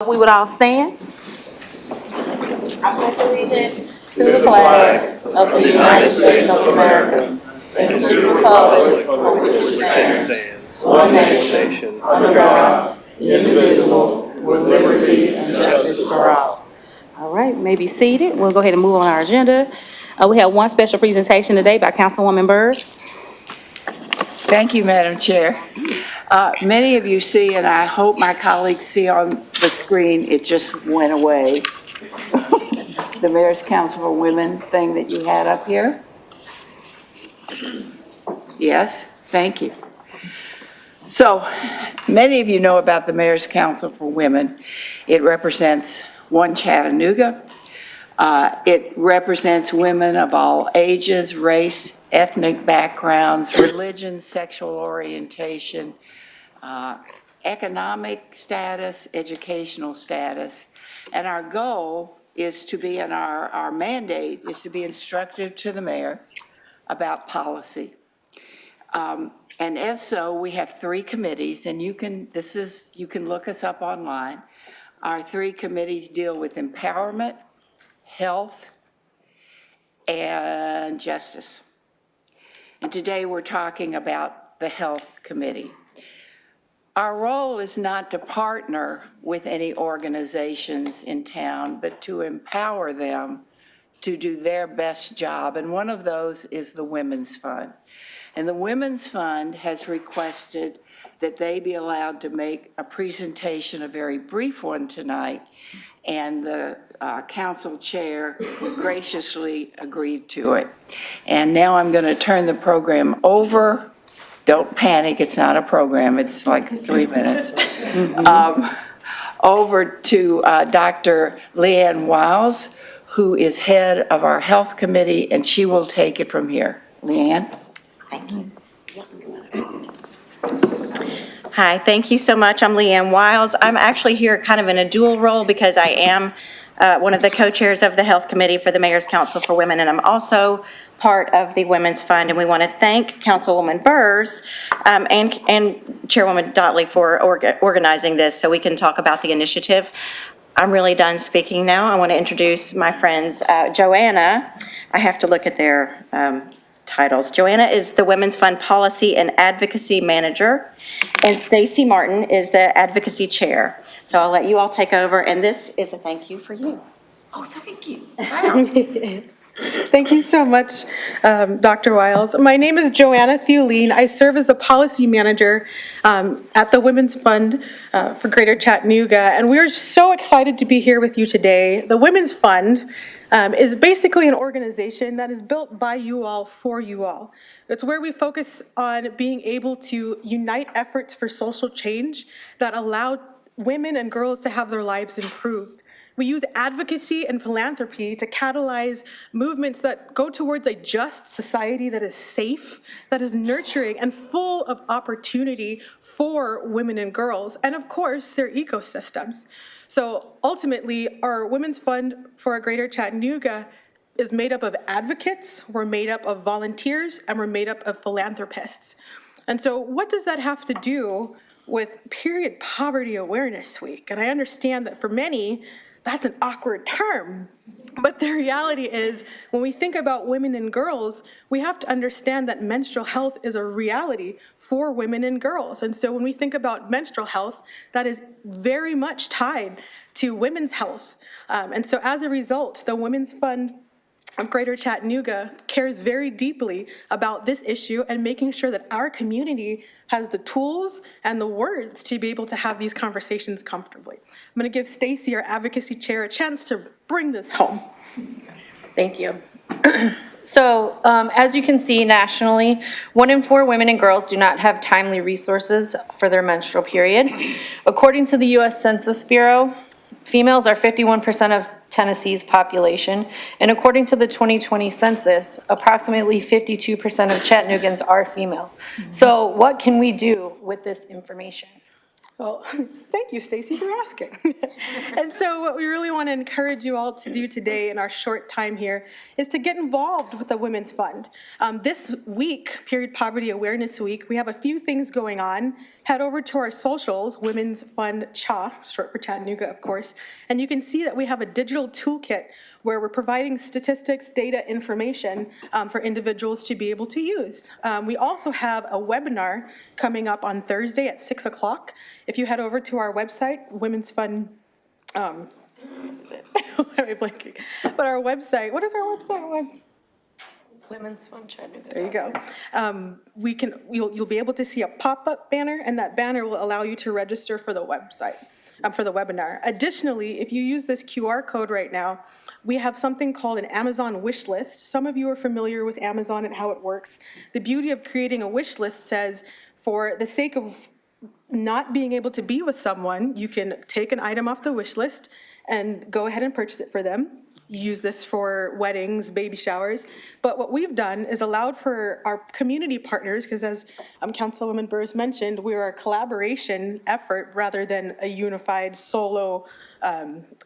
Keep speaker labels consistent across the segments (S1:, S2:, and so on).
S1: We would all stand. I pledge allegiance to the flag of the United States of America and to the republic for which it stands, one nation, under God, indivisible, with liberty and justice for all. All right, you may be seated. We'll go ahead and move on our agenda. We have one special presentation today by Councilwoman Burrs.
S2: Thank you, Madam Chair. Many of you see, and I hope my colleagues see on the screen, it just went away. The Mayor's Council for Women thing that you had up here. Yes, thank you. So many of you know about the Mayor's Council for Women. It represents one Chattanooga. It represents women of all ages, race, ethnic backgrounds, religion, sexual orientation, economic status, educational status. And our goal is to be, and our mandate is to be instructive to the mayor about policy. And as so, we have three committees, and you can look us up online. Our three committees deal with empowerment, health, and justice. And today we're talking about the Health Committee. Our role is not to partner with any organizations in town, but to empower them to do their best job. And one of those is the Women's Fund. And the Women's Fund has requested that they be allowed to make a presentation, a very brief one tonight, and the council chair graciously agreed to it. And now I'm going to turn the program over. Don't panic, it's not a program, it's like 3 minutes. Over to Dr. Leanne Wiles, who is head of our health committee, and she will take it from here. Leanne?
S1: Thank you. Hi, thank you so much. I'm Leanne Wiles. I'm actually here kind of in a dual role because I am one of the co-chairs of the Health Committee for the Mayor's Council for Women, and I'm also part of the Women's Fund. And we want to thank Councilwoman Burrs and Chairwoman Dotley for organizing this so we can talk about the initiative. I'm really done speaking now. I want to introduce my friends. Joanna, I have to look at their titles. Joanna is the Women's Fund Policy and Advocacy Manager, and Stacy Martin is the Advocacy Chair. So I'll let you all take over, and this is a thank you for you.
S3: Oh, thank you. Wow. Thank you so much, Dr. Wiles. My name is Joanna Thulene. I serve as the policy manager at the Women's Fund for Greater Chattanooga, and we are so excited to be here with you today. The Women's Fund is basically an organization that is built by you all for you all. It's where we focus on being able to unite efforts for social change that allow women and girls to have their lives improved. We use advocacy and philanthropy to catalyze movements that go towards a just society that is safe, that is nurturing, and full of opportunity for women and girls, and of course, their ecosystems. So ultimately, our Women's Fund for a Greater Chattanooga is made up of advocates, we're made up of volunteers, and we're made up of philanthropists. And so what does that have to do with Period Poverty Awareness Week? And I understand that for many, that's an awkward term, but the reality is when we think about women and girls, we have to understand that menstrual health is a reality for women and girls. And so when we think about menstrual health, that is very much tied to women's health. And so as a result, the Women's Fund of Greater Chattanooga cares very deeply about this issue and making sure that our community has the tools and the words to be able to have these conversations comfortably. I'm going to give Stacy, our advocacy chair, a chance to bring this home.
S4: Thank you. So as you can see nationally, 1 in 4 women and girls do not have timely resources for their menstrual period. According to the U.S. Census Bureau, females are 51% of Tennessee's population, and according to the 2020 census, approximately 52% of Chattanoogans are female. So what can we do with this information?
S3: Well, thank you, Stacy, for asking. And so what we really want to encourage you all to do today in our short time here is to get involved with the Women's Fund. This week, Period Poverty Awareness Week, we have a few things going on. Head over to our socials, Women's Fund CHA, short for Chattanooga, of course, and you can see that we have a digital toolkit where we're providing statistics, data, information for individuals to be able to use. We also have a webinar coming up on Thursday at 6 o'clock. If you head over to our website, Women's Fund, why am I blanking? But our website, what is our website?
S4: Women's Fund Chattanooga.
S3: There you go. You'll be able to see a pop-up banner, and that banner will allow you to register for the website, for the webinar. Additionally, if you use this QR code right now, we have something called an Amazon wish list. Some of you are familiar with Amazon and how it works. The beauty of creating a wish list says, for the sake of not being able to be with someone, you can take an item off the wish list and go ahead and purchase it for them. Use this for weddings, baby showers. But what we've done is allowed for our community partners, because as Councilwoman Burrs mentioned, we're a collaboration effort rather than a unified solo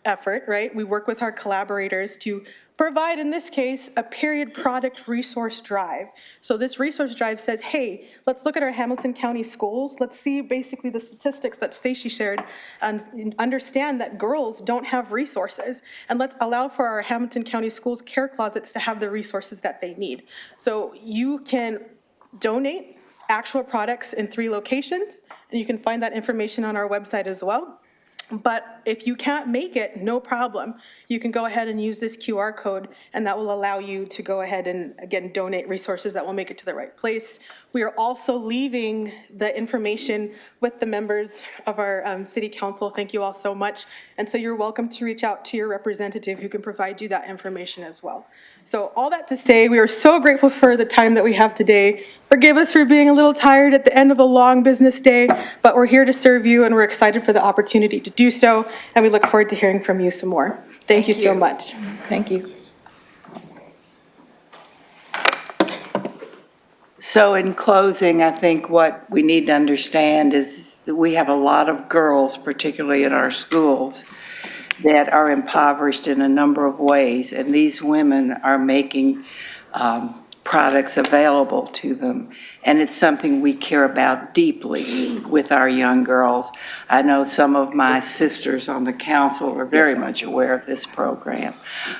S3: effort, right? We work with our collaborators to provide, in this case, a period product resource drive. So this resource drive says, hey, let's look at our Hamilton County schools. Let's see basically the statistics that Stacey shared and understand that girls don't have resources. And let's allow for our Hamilton County schools care closets to have the resources that they need. So you can donate actual products in 3 locations, and you can find that information on our website as well. But if you can't make it, no problem. You can go ahead and use this QR code, and that will allow you to go ahead and, again, donate resources that will make it to the right place. We are also leaving the information with the members of our city council. Thank you all so much. And so you're welcome to reach out to your representative who can provide you that information as well. So all that to say, we are so grateful for the time that we have today. Forgive us for being a little tired at the end of a long business day, but we're here to serve you, and we're excited for the opportunity to do so, and we look forward to hearing from you some more. Thank you so much.
S1: Thank you.
S2: So in closing, I think what we need to understand is that we have a lot of girls, particularly in our schools, that are impoverished in a number of ways, and these women are making products available to them, and it's something we care about deeply with our young girls. I know some of my sisters on the council are very much aware of this program.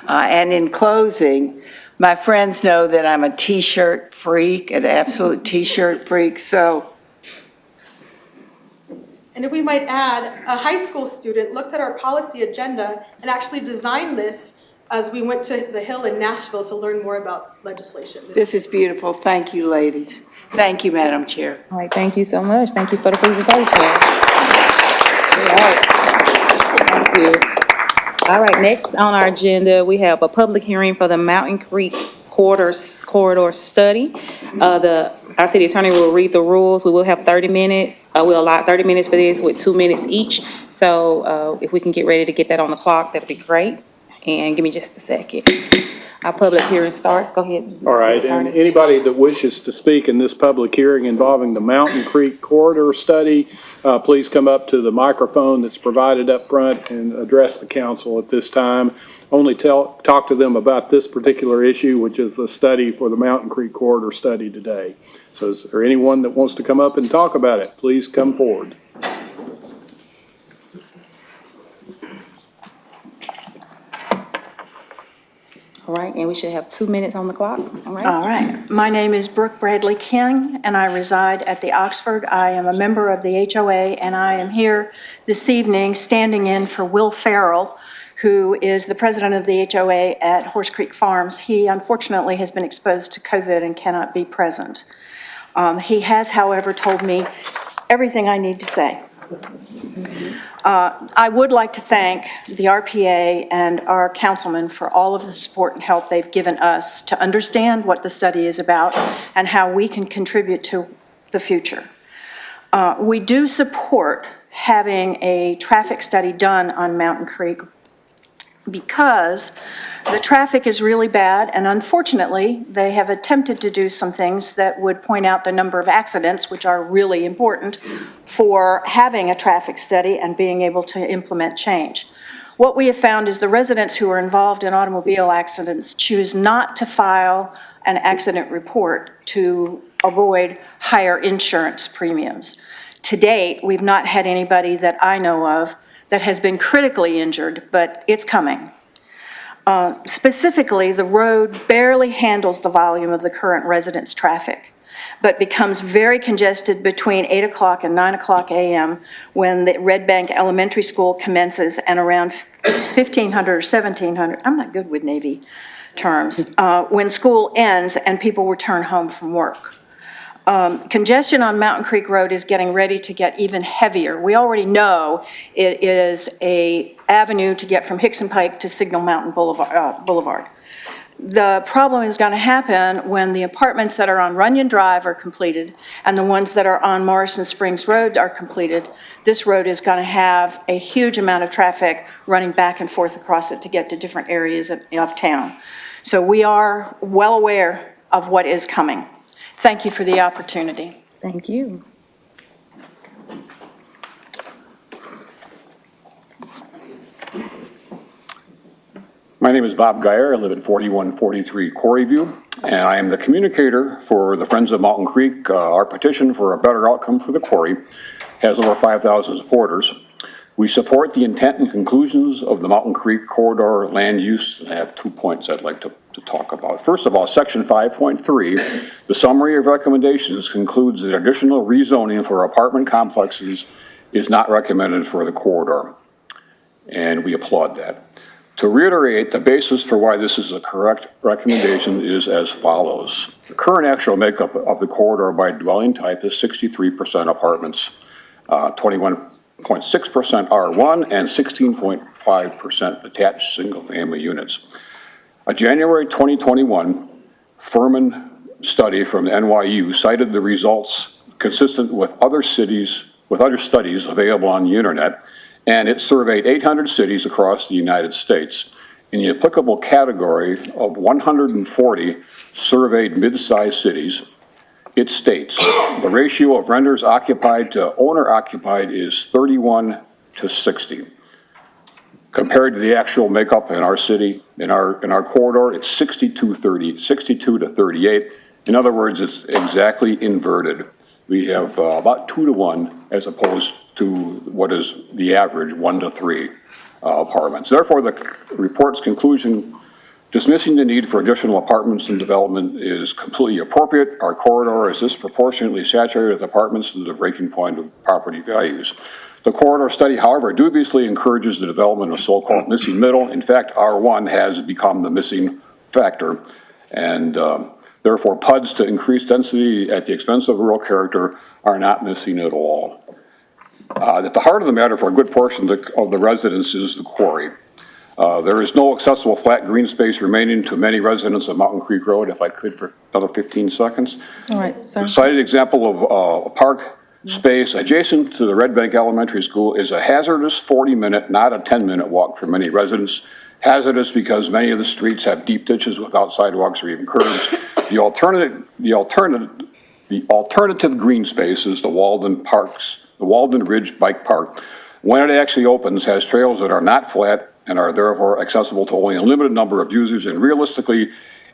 S2: And in closing, my friends know that I'm a t-shirt freak, an absolute t-shirt freak, so.
S3: And if we might add, a high school student looked at our policy agenda and actually designed this as we went to the Hill in Nashville to learn more about legislation.
S2: This is beautiful. Thank you, ladies. Thank you, Madam Chair.
S5: All right, thank you so much. Thank you for the presentation. All right. Thank you. All right, next on our agenda, we have a public hearing for the Mountain Creek corridor study. Our city attorney will read the rules. We will have 30 minutes. We'll allot 30 minutes for this with 2 minutes each. So if we can get ready to get that on the clock, that'd be great. And give me just a second. Our public hearing starts. Go ahead.
S6: All right, and anybody that wishes to speak in this public hearing involving the Mountain Creek corridor study, please come up to the microphone that's provided up front and address the council at this time. Only talk to them about this particular issue, which is the study for the Mountain Creek corridor study today. So is there anyone that wants to come up and talk about it? Please come forward.
S5: All right, and we should have 2 minutes on the clock. All right.
S7: All right. My name is Brooke Bradley King, and I reside at the Oxford. I am a member of the HOA, and I am here this evening standing in for Will Farrell, who is the president of the HOA at Horse Creek Farms. He unfortunately has been exposed to COVID and cannot be present. He has, however, told me everything I need to say. I would like to thank the RPA and our councilman for all of the support and help they've given us to understand what the study is about and how we can contribute to the future. We do support having a traffic study done on Mountain Creek because the traffic is really bad, and unfortunately, they have attempted to do some things that would point out the number of accidents, which are really important for having a traffic study and being able to implement change. What we have found is the residents who are involved in automobile accidents choose not to file an accident report to avoid higher insurance premiums. To date, we've not had anybody that I know of that has been critically injured, but it's coming. Specifically, the road barely handles the volume of the current residents' traffic, but becomes very congested between 8 o'clock and 9 o'clock a.m. when the Red Bank Elementary School commences and around 1500 or 1700, I'm not good with Navy terms, when school ends and people return home from work. Congestion on Mountain Creek Road is getting ready to get even heavier. We already know it is an avenue to get from Hickson Pike to Signal Mountain Boulevard. The problem is going to happen when the apartments that are on Runyon Drive are completed and the ones that are on Morrison Springs Road are completed. This road is going to have a huge amount of traffic running back and forth across it to get to different areas of town. So we are well aware of what is coming. Thank you for the opportunity.
S5: Thank you.
S8: My name is Bob Geyer. I live at 4143 Quarry View, and I am the communicator for the Friends of Mountain Creek. Our petition for a better outcome for the quarry has over 5,000 supporters. We support the intent and conclusions of the Mountain Creek Corridor land use. I have 2 points I'd like to talk about. First of all, Section 5.3, the summary of recommendations concludes that additional rezoning for apartment complexes is not recommended for the corridor, and we applaud that. To reiterate, the basis for why this is a correct recommendation is as follows. The current actual makeup of the corridor by dwelling type is 63% apartments, 21.6% R1, and 16.5% detached single-family units. A January 2021 Furman study from NYU cited the results consistent with other studies available on the internet, and it surveyed 800 cities across the United States. In the applicable category of 140 surveyed mid-sized cities, it states the ratio of renters occupied to owner occupied is 31 to 60. Compared to the actual makeup in our city, in our corridor, it's 62 to 38. In other words, it's exactly inverted. We have about 2 to 1 as opposed to what is the average 1 to 3 apartments. Therefore, the report's conclusion dismissing the need for additional apartments and development is completely appropriate. Our corridor is disproportionately saturated with apartments to the breaking point of property values. The corridor study, however, dubiously encourages the development of so-called missing middle. In fact, R1 has become the missing factor, and therefore PUDs to increase density at the expense of rural character are not missing at all. At the heart of the matter for a good portion of the residents is the quarry. There is no accessible flat green space remaining to many residents of Mountain Creek Road, if I could for another 15 seconds.
S5: All right, sir.
S8: The cited example of a park space adjacent to the Red Bank Elementary School is a hazardous 40-minute, not a 10-minute walk for many residents. Hazardous because many of the streets have deep ditches without sidewalks or even curbs. The alternative green space is the Walden Ridge Bike Park. When it actually opens, has trails that are not flat and are therefore accessible to only a limited number of users, and realistically,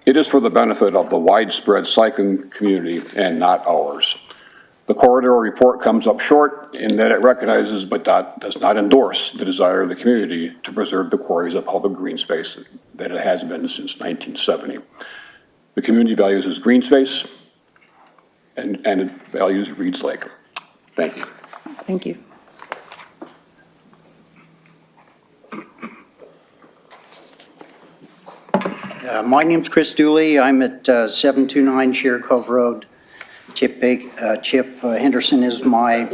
S8: it is for the benefit of the widespread cycling community and not ours. The corridor report comes up short in that it recognizes but does not endorse the desire of the community to preserve the quarry as a public green space that it has been since 1970. The community values its green space and it values Reed's Lake. Thank you.
S5: Thank you.
S9: My name's Chris Dooley. I'm at 729 Sheer Cove Road. Chip Henderson is my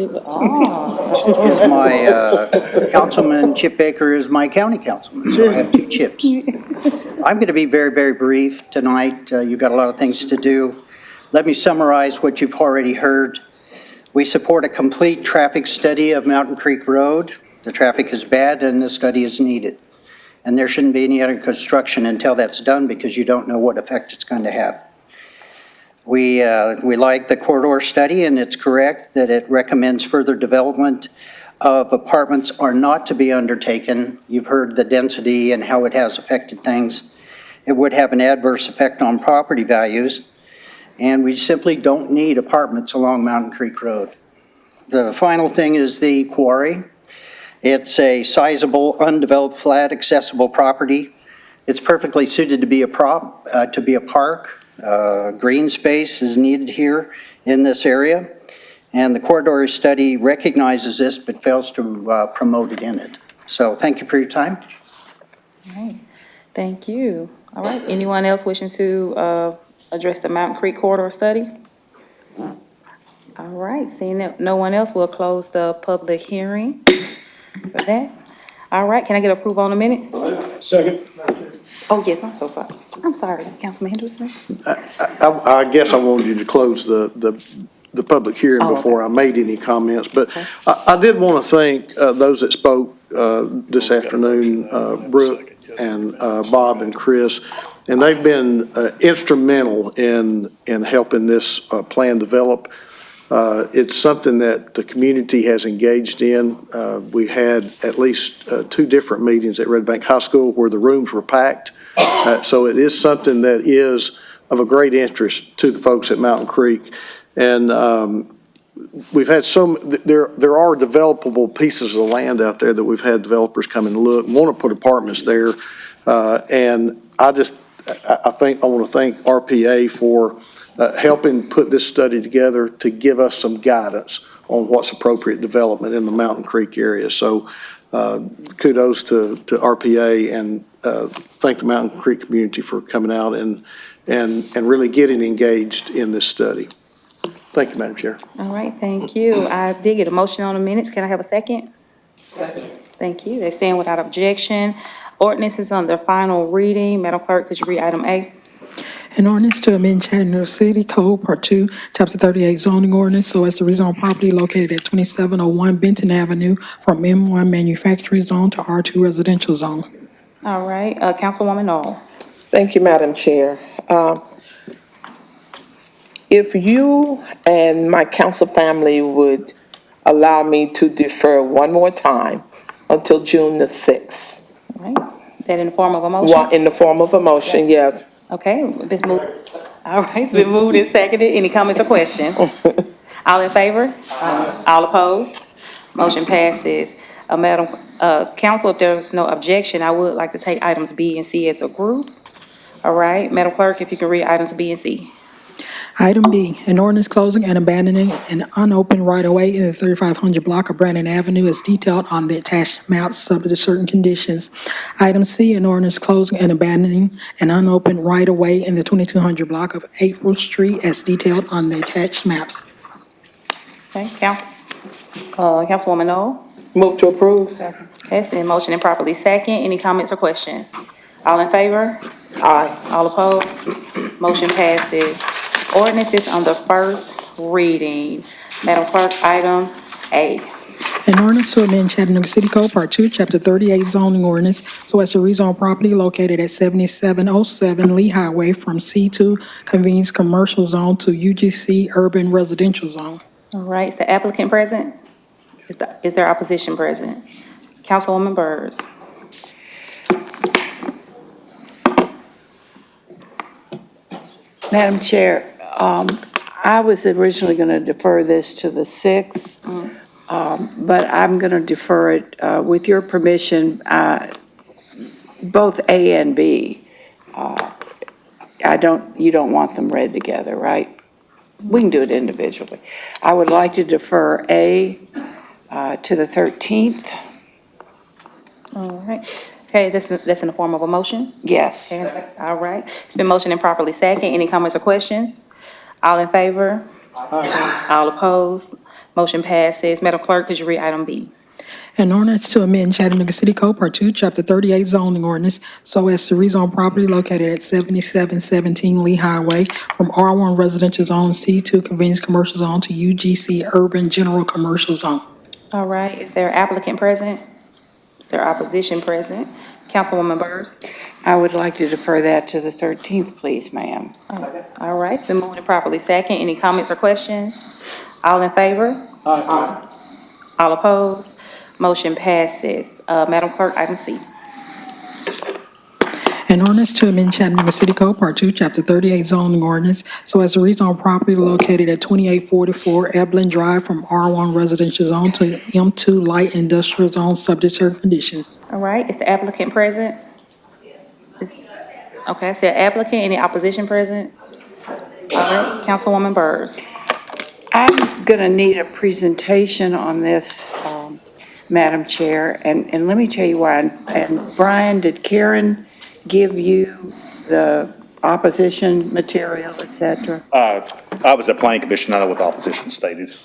S9: councilman. Chip Baker is my county councilman, so I have 2 Chips. I'm going to be very, very brief tonight. You've got a lot of things to do. Let me summarize what you've already heard. We support a complete traffic study of Mountain Creek Road. The traffic is bad and the study is needed. And there shouldn't be any other construction until that's done because you don't know what effect it's going to have. We like the corridor study, and it's correct that it recommends further development of apartments are not to be undertaken. You've heard the density and how it has affected things. It would have an adverse effect on property values, and we simply don't need apartments along Mountain Creek Road. The final thing is the quarry. It's a sizable, undeveloped, flat, accessible property. It's perfectly suited to be a park. Green space is needed here in this area, and the corridor study recognizes this but fails to promote it in it. So thank you for your time.
S5: All right, thank you. All right, anyone else wishing to address the Mountain Creek corridor study? All right, seeing that no one else, will close the public hearing for that. All right, can I get approval on the minutes?
S10: Second.
S5: Oh, yes, I'm so sorry. I'm sorry, Councilman Henderson.
S10: I guess I wanted you to close the public hearing
S5: Oh, okay.
S10: before I made any comments, but I did want to thank those that spoke this afternoon, Brooke and Bob and Chris, and they've been instrumental in helping this plan develop. It's something that the community has engaged in. We had at least 2 different meetings at Red Bank High School where the rooms were packed. So it is something that is of a great interest to the folks at Mountain Creek. And we've had there are developable pieces of land out there that we've had developers come and look, want to put apartments there. And I want to thank RPA for helping put this study together to give us some guidance on what's appropriate development in the Mountain Creek area. So kudos to RPA, and thank the Mountain Creek community for coming out and really getting engaged in this study. Thank you, Madam Chair.
S5: All right, thank you. I did get a motion on the minutes. Can I have a second? Thank you. They stand without objection. Ordinance is on their final reading. Madam Clerk, could you read item A?
S11: An ordinance to amend Chattanooga City Code, Part 2, Chapter 38 zoning ordinance so as to rezone property located at 2701 Benton Avenue from M1 manufacturing zone to R2 residential zone.
S5: All right, Councilwoman Knoll.
S12: Thank you, Madam Chair. If you and my council family would allow me to defer one more time until June the 6th.
S5: All right, that in the form of a motion?
S12: In the form of a motion, yes.
S5: Okay, it's moved. All right, it's been moved and seconded. Any comments or questions? All in favor? All opposed? Motion passes. Madam Council, if there's no objection, I would like to take items B and C as a group. All right, Madam Clerk, if you can read items B and C.
S11: Item B, an ordinance closing and abandoning an unopened right-of-way in the 3500 block of Brandon Avenue as detailed on the attached map subject to certain conditions. Item C, an ordinance closing and abandoning an unopened right-of-way in the 2200 block of April Street as detailed on the attached maps.
S5: Okay, Councilwoman Knoll?
S12: Move to approve.
S5: Okay, it's been motioned and properly second. Any comments or questions? All in favor?
S12: Aye.
S5: All opposed? Motion passes. Ordinances on the first reading. Madam Clerk, item A.
S11: An ordinance to amend Chattanooga City Code, Part 2, Chapter 38 zoning ordinance so as to rezone property located at 7707 Lee Highway from C2 convenience commercial zone to UGC urban residential zone.
S5: All right, is the applicant present? Is there opposition present? Councilwoman Burrs.
S2: Madam Chair, I was originally going to defer this to the 6th, but I'm going to defer it, with your permission, both A and B. You don't want them read together, right? We can do it individually. I would like to defer A to the 13th.
S5: All right. Okay, that's in the form of a motion?
S2: Yes.
S5: Okay, all right. It's been motioned and properly second. Any comments or questions? All in favor? All opposed? Motion passes. Madam Clerk, could you read item B?
S11: An ordinance to amend Chattanooga City Code, Part 2, Chapter 38 zoning ordinance so as to rezone property located at 7717 Lee Highway from R1 residential zone C2 convenience commercial zone to UGC urban general commercial zone.
S5: All right, is there applicant present? Is there opposition present? Councilwoman Burrs?
S2: I would like to defer that to the 13th, please, ma'am.
S5: All right, it's been moved and properly second. Any comments or questions? All in favor? All opposed? Motion passes. Madam Clerk, item C.
S11: An ordinance to amend Chattanooga City Code, Part 2, Chapter 38 zoning ordinance, so as to rezone property located at 2844 Evelyn Drive from R1 residential zone to M2 light industrial zone, subject to certain conditions.
S5: All right, is the applicant present? Okay, I said applicant, any opposition present? All right, Councilwoman Burrs.
S2: I'm going to need a presentation on this, Madam Chair, and let me tell you why. And Brian, did Karen give you the opposition material, et cetera?
S13: I was at planning commission, I know what the opposition stated.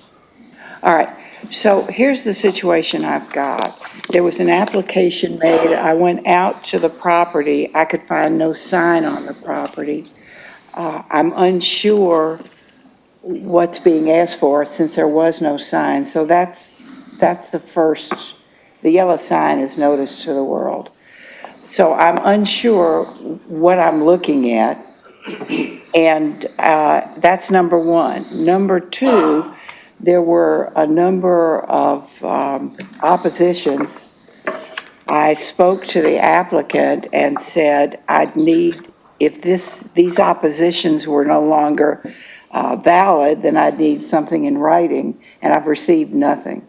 S2: All right, so here's the situation I've got. There was an application made, I went out to the property, I could find no sign on the property. I'm unsure what's being asked for since there was no sign, so that's the first, the yellow sign is notice to the world. So I'm unsure what I'm looking at, and that's number one. Number two, there were a number of oppositions. I spoke to the applicant and said, I'd need, if these oppositions were no longer valid, then I'd need something in writing, and I've received nothing.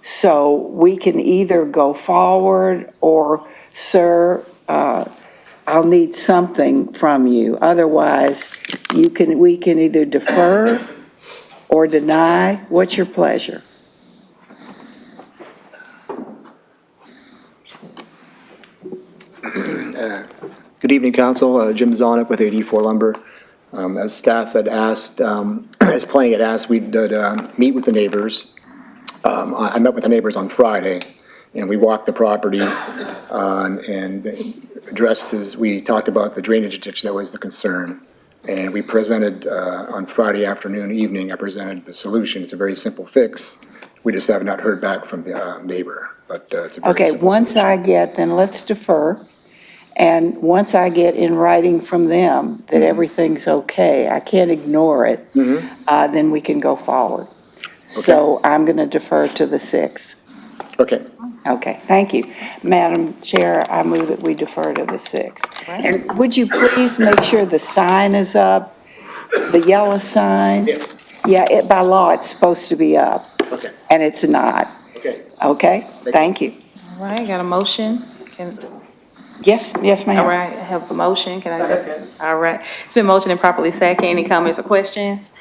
S2: So we can either go forward or, sir, I'll need something from you. Otherwise, we can either defer or deny. What's your pleasure?
S14: Good evening, Council. Jim Zonik with 84 Lumber. As staff had asked, as planning had asked, we'd meet with the neighbors. I met with the neighbors on Friday, and we walked the property and addressed we talked about the drainage ditch that was the concern. And we presented on Friday afternoon, evening, I presented the solution. It's a very simple fix. We just have not heard back from the neighbor, but it's a very
S2: Okay,
S14: simple
S2: once
S14: solution.
S2: I get, then let's defer. And once I get in writing from them that everything's okay, I can't ignore it, then we can go forward. So I'm going to defer to the 6th.
S14: Okay.
S2: Okay, thank you. Madam Chair, I move that we defer to the 6th. And would you please make sure the sign is up, the yellow sign?
S14: Yes.
S2: Yeah, by law, it's supposed to be up,
S14: Okay.
S2: and it's not.
S14: Okay.
S2: Okay, thank you.
S5: All right, got a motion?
S2: Yes, ma'am.
S5: All right, I have a motion, can I second? All right, it's been motioned and properly second, any comments or questions?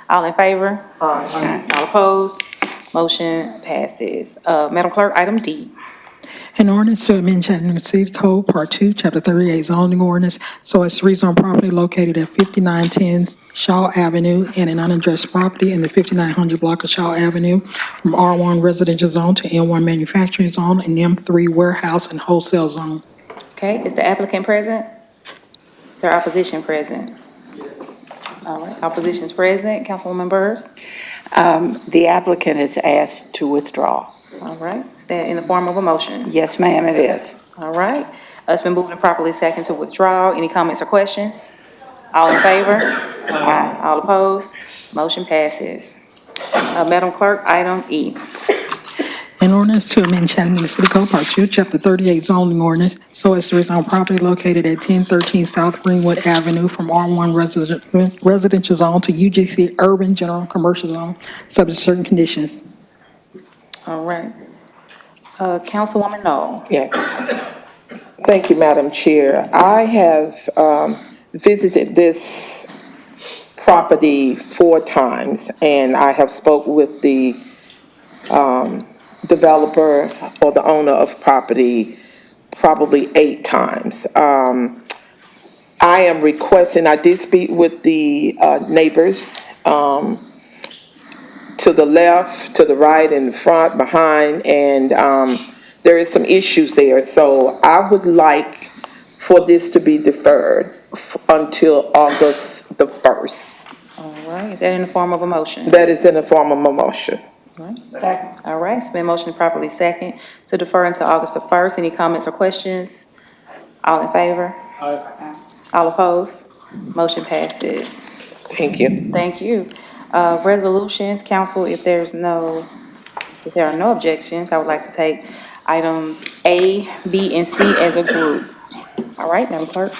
S5: All in favor? Aye. All opposed? Motion passes. Madam Clerk, item D.
S11: An ordinance to amend Chattanooga City Code, Part 2, Chapter 38 zoning ordinance, so as to rezone property located at 5910 Shaw Avenue and an unaddressed property in the 5900 block of Shaw Avenue from R1 residential zone to N1 manufacturing zone and M3 warehouse and wholesale zone.
S5: Okay, is the applicant present? Is there opposition present? All right, opposition is present. Councilwoman Burrs?
S2: The applicant is asked to withdraw.
S5: All right, is that in the form of a motion?
S2: Yes, ma'am, it is.
S5: All right, it's been moved and properly second to withdraw. Any comments or questions? All in favor? Aye. All opposed? Motion passes. Madam Clerk, item E.
S11: An ordinance to amend Chattanooga City Code, Part 2, Chapter 38 zoning ordinance, so as to rezone property located at 1013 South Greenwood Avenue from R1 residential zone to UGC urban general commercial zone, subject to certain conditions.
S5: All right. Councilwoman Knoll.
S12: Yes. Thank you, Madam Chair. I have visited this property 4 times, and I have spoke with the developer or the owner of property probably 8 times. I am requesting, I did speak with the neighbors to the left, to the right, in the front, behind, and there is some issues there. So I would like for this to be deferred until August the 1st.
S5: All right, is that in the form of a motion?
S12: That is in the form of a motion.
S5: All right, it's been motioned properly second to defer until August the 1st. Any comments or questions? All in favor? Aye. All opposed? Motion passes.
S12: Thank you.
S5: Thank you. Resolutions, council, if there's no If there are no objections, I would like to take items A, B, and C as a group. All right, Madam Clerk.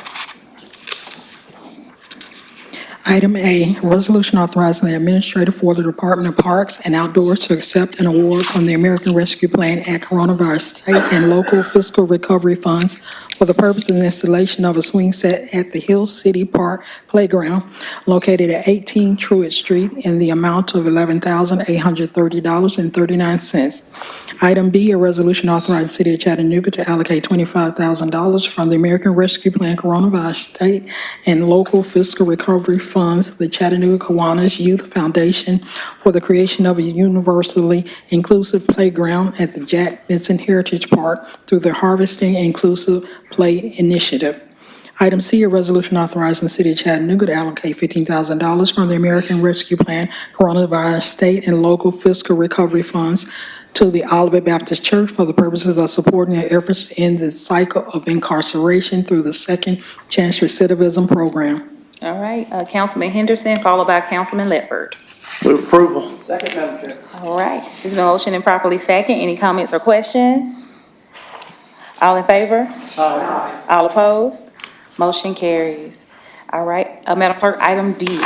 S11: Item A, resolution authorizing the administrator for the Department of Parks and Outdoors to accept an award from the American Rescue Plan Act Coronavirus State and Local Fiscal Recovery Funds for the purpose of the installation of a swing set at the Hill City Park Playground located at 18 Truett Street in the amount of $11,830.39. Item B, a resolution authorizing the City of Chattanooga to allocate $25,000 from the American Rescue Plan Coronavirus State and Local Fiscal Recovery Funds, the Chattanooga Kiwanis Youth Foundation, for the creation of a universally inclusive playground at the Jack Benson Heritage Park through the Harvesting Inclusive Play Initiative. Item C, a resolution authorizing the City of Chattanooga to allocate $15,000 from the American Rescue Plan Coronavirus State and Local Fiscal Recovery Funds to the Olivet Baptist Church for the purposes of supporting their efforts to end the cycle of incarceration through the Second Chance Recidivism Program.
S5: All right, Councilman Henderson, followed by Councilman Ledford.
S10: Move approval.
S5: All right, it's been motioned and properly second. Any comments or questions? All in favor? Aye. All opposed? Motion carries. All right, Madam Clerk, item D.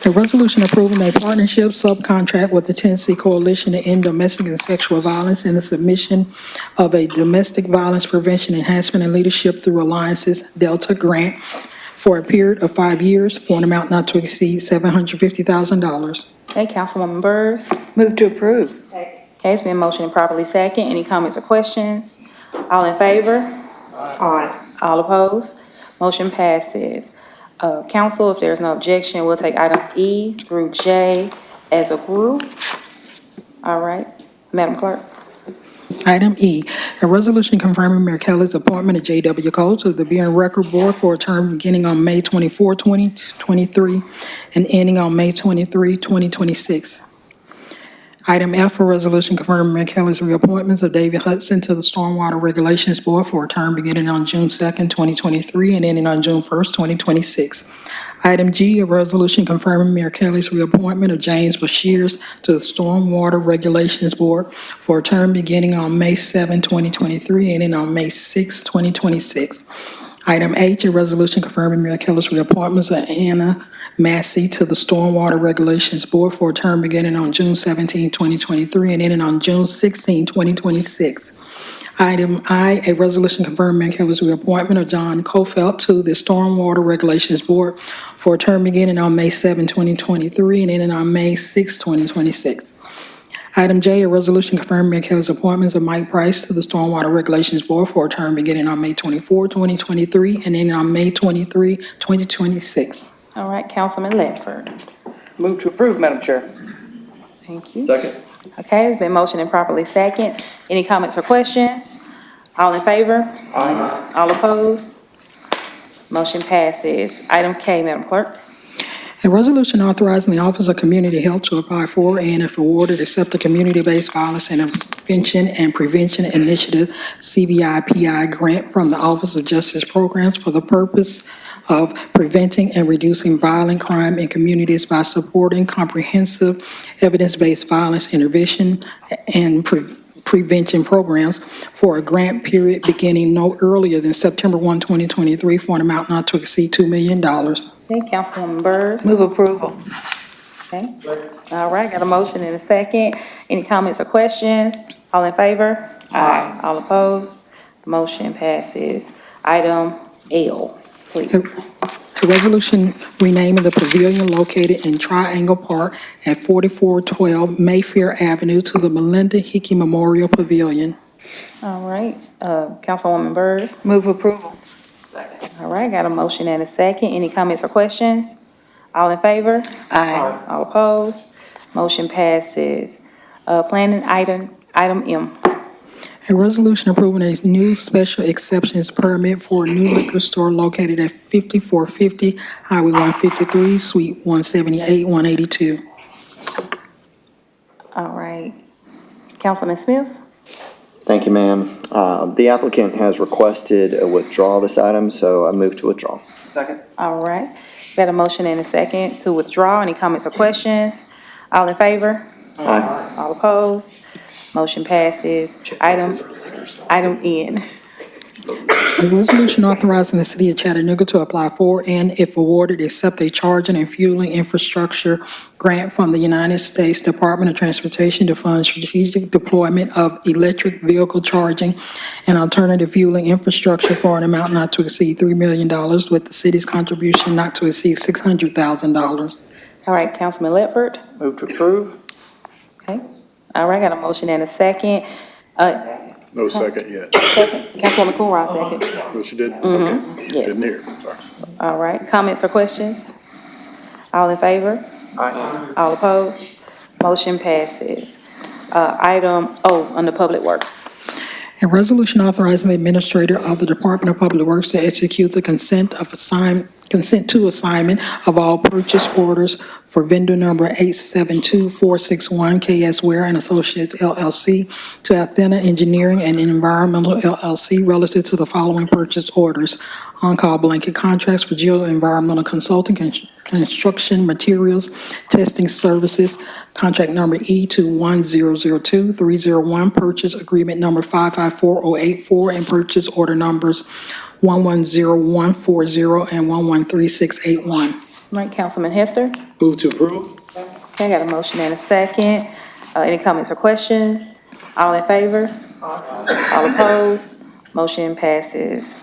S11: A resolution approving a partnership subcontract with the Tennessee Coalition to End Domestic and Sexual Violence and the submission of a Domestic Violence Prevention Enhancement and Leadership Through Alliances Delta grant for a period of 5 years for an amount not to exceed $750,000.
S5: Okay, Councilwoman Burrs.
S2: Move to approve.
S5: Okay, it's been motioned and properly second. Any comments or questions? All in favor? Aye. All opposed? Motion passes. Council, if there's no objection, we'll take items E through J as a group. All right, Madam Clerk.
S11: Item E, a resolution confirming Mayor Kelly's appointment of J.W. Cole to the Beer and Record Board for a term beginning on May 24, 2023, and ending on May 23, 2026. Item F, a resolution confirming Mayor Kelly's reappointments of David Hudson to the Stormwater Regulations Board for a term beginning on June 2nd, 2023, and ending on June 1st, 2026. Item G, a resolution confirming Mayor Kelly's reappointment of James Bashirs to the Stormwater Regulations Board for a term beginning on May 7, 2023, and ending on May 6, 2026. Item H, a resolution confirming Mayor Kelly's reappointments of Anna Massey to the Stormwater Regulations Board for a term beginning on June 17, 2023, and ending on June 16, 2026. Item I, a resolution confirming Mayor Kelly's reappointment of John Kofelt to the Stormwater Regulations Board for a term beginning on May 7, 2023, and ending on May 6, 2026. Item J, a resolution confirming Mayor Kelly's appointments of Mike Price to the Stormwater Regulations Board for a term beginning on May 24, 2023, and ending on May 23, 2026.
S5: All right, Councilman Ledford.
S2: Move to approve, Madam Chair.
S5: Thank you. Second. Okay, it's been motioned and properly second. Any comments or questions? All in favor? Aye. All opposed? Motion passes. Item K, Madam Clerk.
S11: A resolution authorizing the Office of Community Health to apply for and, if awarded, accept a Community-Based Violence Intervention and Prevention Initiative CBI-PI grant from the Office of Justice Programs for the purpose of preventing and reducing violent crime in communities by supporting comprehensive evidence-based violence intervention and prevention programs for a grant period beginning no earlier than September 1, 2023, for an amount not to exceed $2 million.
S5: Okay, Councilwoman Burrs.
S2: Move approval.
S5: Okay. All right, got a motion and a second. Any comments or questions? All in favor? Aye. All opposed? Motion passes. Item L, please.
S11: A resolution renaming the pavilion located in Triangle Park at 4412 Mayfair Avenue to the Melinda Hickey Memorial Pavilion.
S5: All right, Councilwoman Burrs.
S2: Move approval.
S5: All right, got a motion and a second. Any comments or questions? All in favor?
S2: Aye.
S5: All opposed? Motion passes. Planning item M.
S11: A resolution approving a new special exceptions permit for a new liquor store located at 5450 Highway 153, Suite 178, 182.
S5: All right, Councilman Smith.
S15: Thank you, ma'am. The applicant has requested a withdrawal of this item, so I move to withdraw.
S2: Second.
S5: All right, got a motion and a second to withdraw. Any comments or questions? All in favor?
S15: Aye.
S5: All opposed? Motion passes. Item N.
S11: A resolution authorizing the city of Chattanooga to apply for and, if awarded, accept a charging and fueling infrastructure grant from the United States Department of Transportation to fund strategic deployment of electric vehicle charging and alternative fueling infrastructure for an amount not to exceed $3 million, with the city's contribution not to exceed $600,000.
S5: All right, Councilman Ledford.
S9: Move to approve.
S5: Okay. All right, got a motion and a second.
S6: No second yet.
S5: Councilwoman Coonrod, second.
S6: Well, she did? Okay.
S5: Yes.
S6: Didn't hear, sorry.
S5: All right, comments or questions? All in favor?
S9: Aye.
S5: All opposed? Motion passes. Item O, under Public Works.
S11: A resolution authorizing the administrator of the Department of Public Works to execute the consent to assignment of all purchase orders for vendor number 872461 KS Ware and Associates LLC to Athena Engineering and Environmental LLC relative to the following purchase orders: on-call blanket contracts for geoenvironmental consulting, construction materials, testing services, contract number E21002-301, purchase agreement number 554084, and purchase order numbers 110140 and 113681.
S5: All right, Councilman Hester.
S10: Move to approve.
S5: Okay, I got a motion and a second. Any comments or questions? All in favor? All opposed? Motion passes.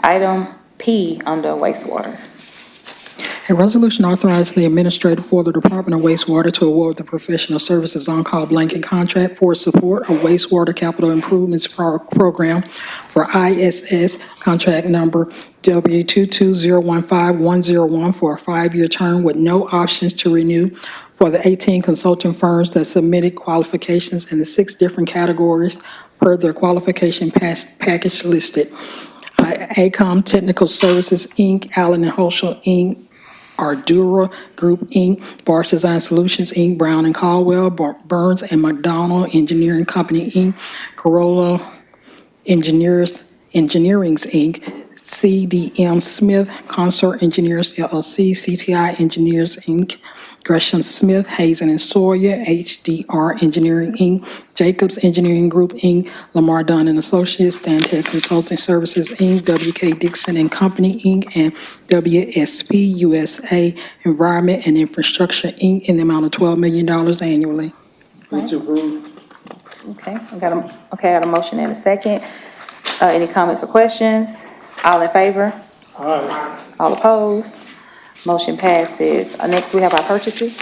S5: Item P, under wastewater.
S11: A resolution authorizing the administrator for the Department of Wastewater to award the professional services on-call blanket contract for support of wastewater capital improvements program for ISS, contract number W22015-101 for a 5-year term with no options to renew for the 18 consulting firms that submitted qualifications in the 6 different categories per their qualification package listed. ACOM Technical Services, Inc., Allen and Holsham, Inc., Ardura Group, Inc., Barsh Design Solutions, Inc., Brown and Caldwell, Burns and McDonald Engineering Company, Inc., Corolla Engineerings, Inc., CDM Smith Consort Engineers, LLC, CTI Engineers, Inc., Gresham Smith, Hazen and Sawyer, HDR Engineering, Inc., Jacobs Engineering Group, Inc., Lamar Dunn and Associates, Stantec Consulting Services, Inc., WK Dixon and Company, Inc., and WSP USA Environment and Infrastructure, Inc., in the amount of $12 million annually.
S10: Move to approve.
S5: Okay, I got a motion and a second. Any comments or questions? All in favor?
S10: Aye.
S5: All opposed? Motion passes. Next, we have our purchases.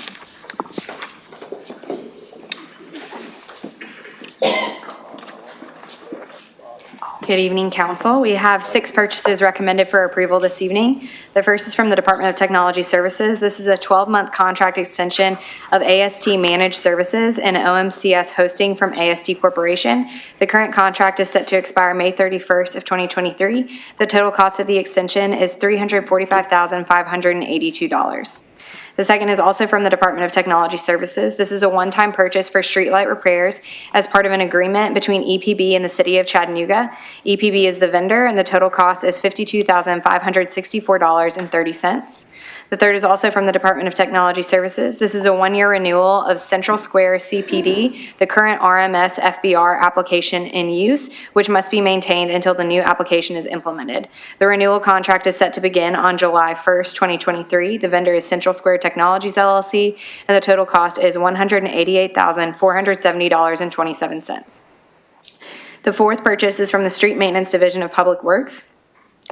S16: Good evening, council. We have 6 purchases recommended for approval this evening. The first is from the Department of Technology Services. This is a 12-month contract extension of AST Managed Services and OMCS Hosting from AST Corporation. The current contract is set to expire May 31st of 2023. The total cost of the extension is $345,582. The second is also from the Department of Technology Services. This is a one-time purchase for streetlight repairs as part of an agreement between EPB and the City of Chattanooga. EPB is the vendor, and the total cost is $52,564.30. The third is also from the Department of Technology Services. This is a one-year renewal of Central Square CPD, the current RMS FBR application in use, which must be maintained until the new application is implemented. The renewal contract is set to begin on July 1st, 2023. The vendor is Central Square Technologies LLC, and the total cost is $188,470.27. The fourth purchase is from the Street Maintenance Division of Public Works.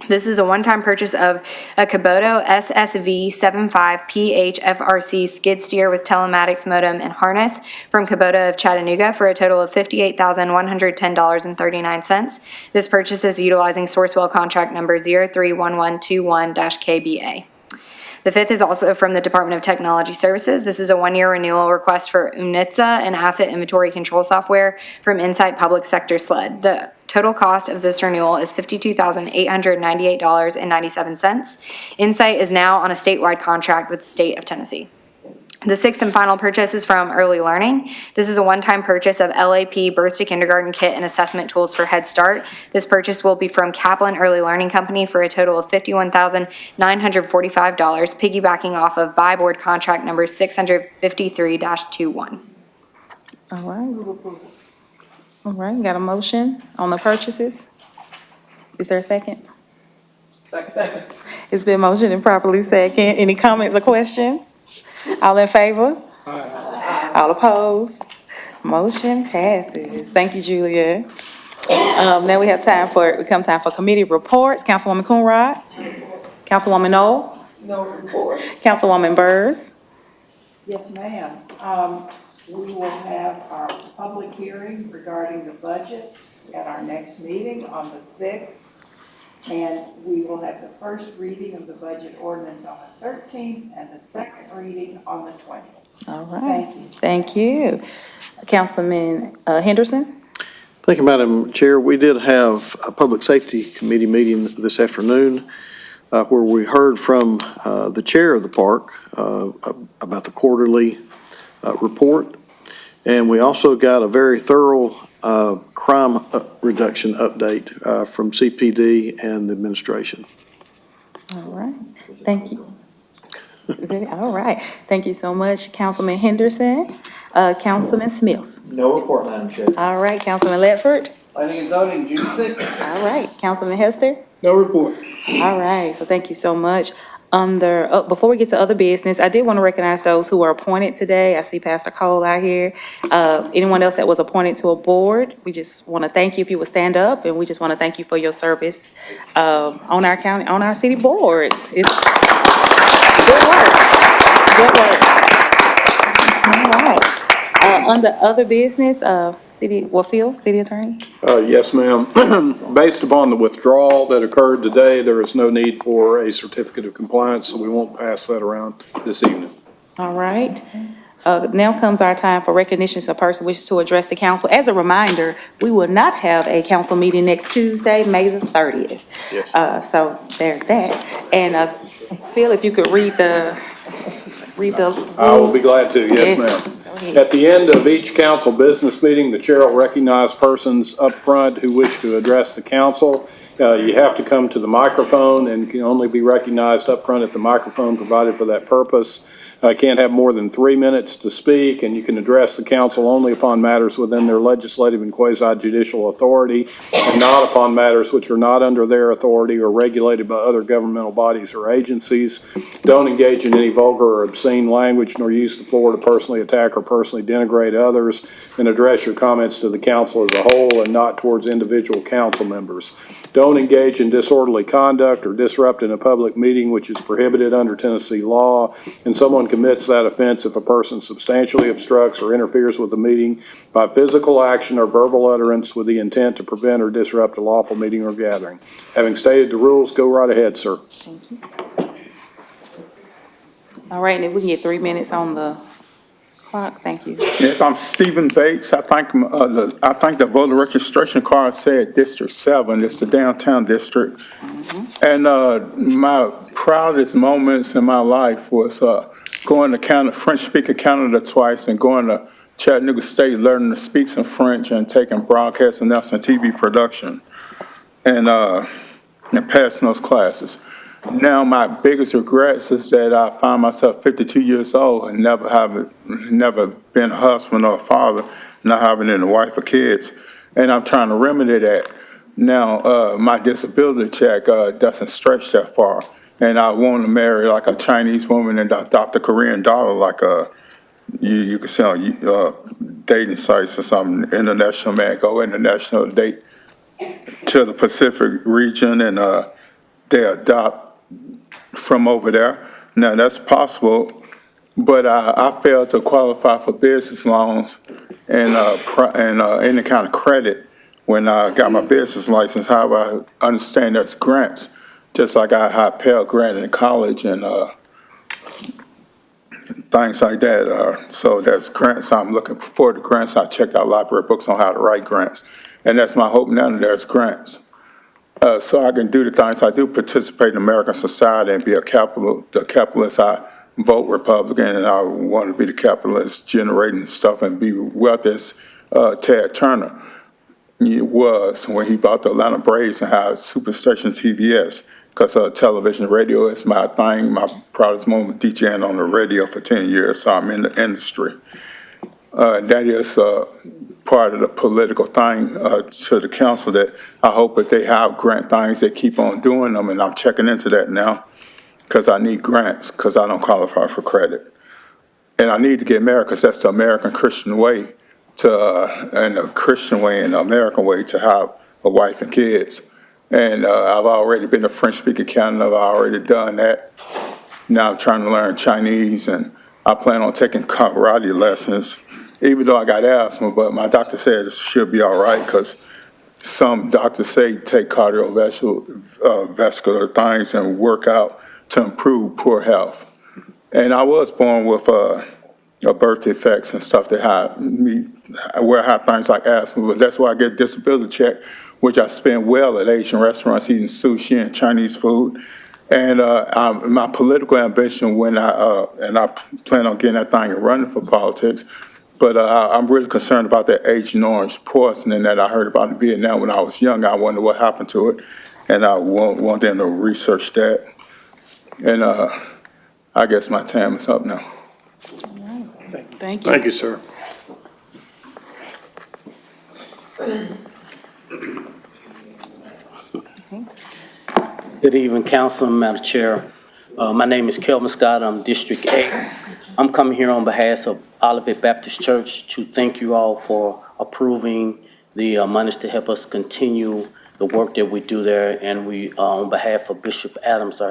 S16: This is a one-time purchase of a Kubota SSV 75PH FRC skid steer with telematics modem and harness from Kubota of Chattanooga for a total of $58,110.39. This purchase is utilizing Sourcewell contract number 031121-KBA. The fifth is also from the Department of Technology Services. This is a one-year renewal request for UNITSA and asset inventory control software from Insight Public Sector SLED. The total cost of this renewal is $52,898.97. Insight is now on a statewide contract with the state of Tennessee. The sixth and final purchase is from Early Learning. This is a one-time purchase of LAP Birth to Kindergarten Kit and Assessment Tools for Head Start. This purchase will be from Kaplan Early Learning Company for a total of $51,945, piggybacking off of buy board contract number 653-21.
S5: All right. All right, got a motion on the purchases? Is there a second? Second. It's been motioned and properly second. Any comments or questions? All in favor? All opposed? Motion passes. Thank you, Julia. Now we have time for committee reports. Councilwoman Coonrod? Councilwoman Knoll?
S2: No report.
S5: Councilwoman Burrs?
S2: Yes, ma'am. We will have our public hearing regarding the budget at our next meeting on the 6th. And we will have the first reading of the budget ordinance on the 13th and the second reading on the 20th.
S5: All right.
S2: Thank you.
S5: Thank you. Councilman Henderson?
S10: Thank you, Madam Chair. We did have a Public Safety Committee meeting this afternoon where we heard from the chair of the park about the quarterly report. And we also got a very thorough crime reduction update from CPD and the administration.
S5: All right. Thank you. All right. Thank you so much, Councilman Henderson. Councilman Smith?
S15: No report, Madam Chair.
S5: All right. Councilman Ledford?
S17: Planning and zoning, June 6th.
S5: All right. Councilman Hester?
S17: No report.
S5: All right. So thank you so much. Before we get to other business, I did want to recognize those who were appointed today. I see Pastor Cole out here. Anyone else that was appointed to a board, we just want to thank you if you would stand up, and we just want to thank you for your service on our county, on our city board. It's good work. Good work. All right. Under other business, Phil, city attorney?
S6: Yes, ma'am. Based upon the withdrawal that occurred today, there is no need for a certificate of compliance, so we won't pass that around this evening.
S5: All right. Now comes our time for recognitions of person wishes to address the council. As a reminder, we will not have a council meeting next Tuesday, May the 30th.
S6: Yes.
S5: So there's that. And Phil, if you could read the
S6: I will be glad to, yes, ma'am. At the end of each council business meeting, the chair will recognize persons up front who wish to address the council. You have to come to the microphone and can only be recognized up front at the microphone provided for that purpose. Can't have more than 3 minutes to speak, and you can address the council only upon matters within their legislative and quasi-judicial authority, and not upon matters which are not under their authority or regulated by other governmental bodies or agencies. Don't engage in any vulgar or obscene language, nor use the floor to personally attack or personally denigrate others, and address your comments to the council as a whole and not towards individual council members. Don't engage in disorderly conduct or disrupt in a public meeting which is prohibited under Tennessee law, and someone commits that offense if a person substantially obstructs or interferes with the meeting by physical action or verbal utterance with the intent to prevent or disrupt a lawful meeting or gathering. Having stated the rules, go right ahead, sir.
S5: Thank you. All right, and if we can get 3 minutes on the clock, thank you.
S17: Yes, I'm Stephen Bates. I think the voter registration card said District 7. It's the downtown district. And my proudest moments in my life was going to Canada, French-speaking Canada twice, and going to Chattanooga State, learning to speak some French and taking broadcast announcing TV production and passing those classes. Now, my biggest regrets is that I find myself 52 years old and never been a husband or a father, not having any wife or kids, and I'm trying to remedy that. Now, my disability check doesn't stretch that far, and I want to marry like a Chinese woman and adopt a Korean daughter, like you can see on dating sites or something. International man, go international date to the Pacific region, and they adopt from over there. Now, that's possible, but I failed to qualify for business loans and any kind of credit when I got my business license. However, I understand there's grants, just like I had Pell Grant in college and things like that. So there's grants. I'm looking for the grants. I checked out library books on how to write grants, and that's my hope now that there's grants. So I can do the things I do, participate in American society and be the capitalist. I vote Republican, and I want to be the capitalist generating stuff and be wealthy as Ted Turner was when he bought the Atlanta Braves and had Superstation TVS, because television and radio is my thing. My proudest moment DJing on the radio for 10 years, so I'm in the industry. That is part of the political thing to the council that I hope that they have grant things, they keep on doing them, and I'm checking into that now because I need grants because I don't qualify for credit. And I need to get married because that's the American Christian way and the Christian way and the American way to have a wife and kids. And I've already been to French-speaking Canada, I've already done that. Now I'm trying to learn Chinese, and I plan on taking karate lessons, even though I got asthma, but my doctor said it should be all right because some doctors say take cardiovascular things and work out to improve poor health. And I was born with birth defects and stuff that had me, where I have things like asthma, but that's why I get disability check, which I spend well at Asian restaurants eating sushi and Chinese food. And my political ambition when and I plan on getting that thing and running for politics, but I'm really concerned about that Agent Orange poisoning that I heard about in Vietnam when I was young. I wonder what happened to it, and I want them to research that. And I guess my time is up now.
S5: Thank you.
S6: Thank you, sir.
S18: Good evening, Council and Madam Chair. My name is Kelvin Scott. I'm District 8. I'm coming here on behalf of Olivet Baptist Church to thank you all for approving the monies to help us continue the work that we do there. And we, on behalf of Bishop Adams,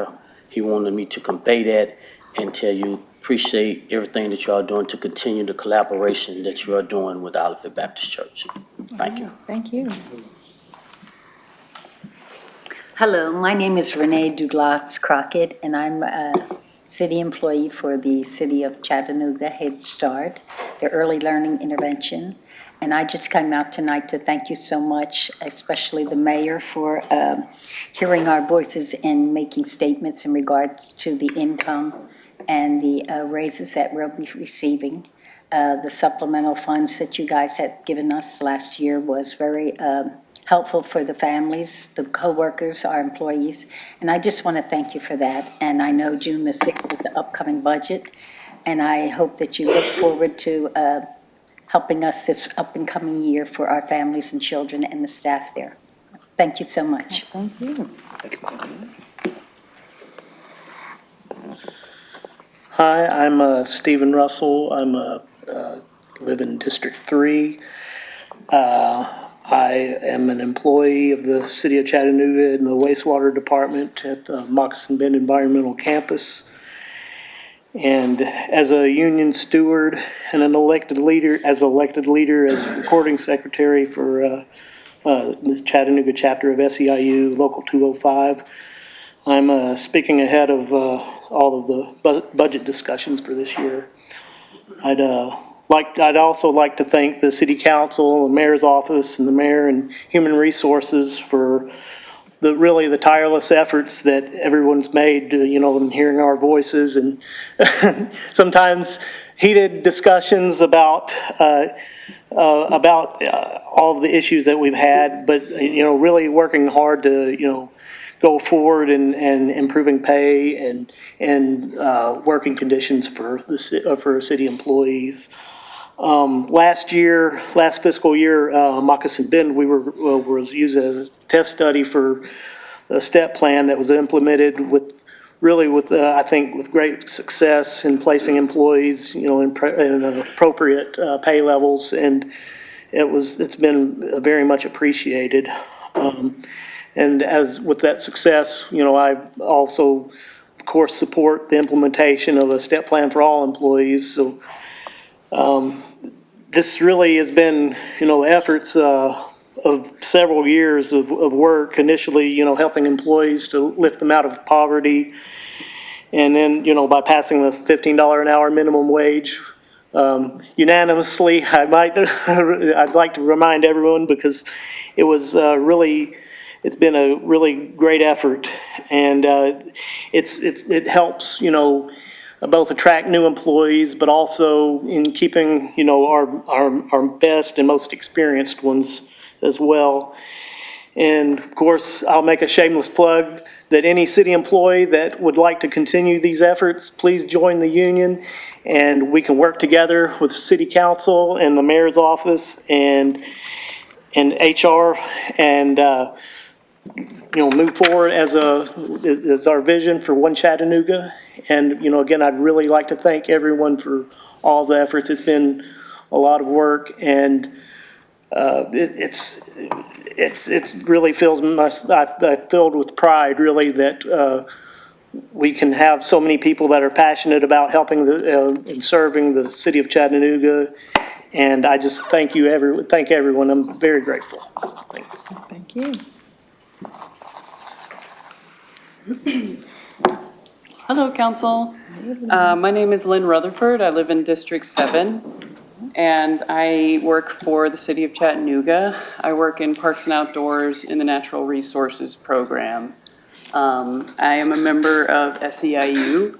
S18: he wanted me to convey that and tell you appreciate everything that you are doing to continue the collaboration that you are doing with Olivet Baptist Church. Thank you.
S5: Thank you.
S19: Hello, my name is Renee Douglas Crockett, and I'm a city employee for the City of Chattanooga Head Start, the Early Learning Intervention. And I just came out tonight to thank you so much, especially the mayor, for hearing our voices and making statements in regard to the income and the raises that we'll be receiving. The supplemental funds that you guys had given us last year was very helpful for the families, the co-workers, our employees, and I just want to thank you for that. And I know June the 6th is the upcoming budget, and I hope that you look forward to helping us this up and coming year for our families and children and the staff there. Thank you so much.
S5: Thank you.
S18: Hi, I'm Stephen Russell. I'm live in District 3. I am an employee of the City of Chattanooga in the wastewater department at the Moccasin Bend Environmental Campus. And as a union steward and an elected leader, as recording secretary for the Chattanooga chapter of SEIU Local 205, I'm speaking ahead of all of the budget discussions for this year. I'd also like to thank the City Council, the Mayor's Office, and the Mayor and Human Resources for the tireless efforts that everyone's made, in hearing our voices and sometimes heated discussions about all of the issues that we've had, but, really working hard to, go forward and improving pay and working conditions for city employees. Last fiscal year, Moccasin Bend, was used as a test study for a step plan that was implemented with I think with great success in placing employees, in appropriate pay levels, and it's been very much appreciated. And as with that success, I also, of course, support the implementation of a step plan for all employees. So this really has been, efforts of several years of work. Initially, helping employees to lift them out of poverty. And then, by passing the $15 an hour minimum wage unanimously, I'd like to remind everyone because it was it's been a really great effort, and it helps, both attract new employees, but also in keeping, our best and most experienced ones as well. And of course, I'll make a shameless plug that any city employee that would like to continue these efforts, please join the union, and we can work together with city council and the mayor's office and HR, and move forward as our vision for One Chattanooga. And again, I'd really like to thank everyone for all the efforts. It's been a lot of work, and it really fills I'm filled with pride, really, that we can have so many people that are passionate about helping and serving the city of Chattanooga. And I just thank everyone. I'm very grateful. Thanks.
S5: Thank you.
S20: Hello, Council. My name is Lynn Rutherford. I live in District 7, and I work for the City of Chattanooga. I work in Parks and Outdoors in the Natural Resources Program. I am a member of SEIU,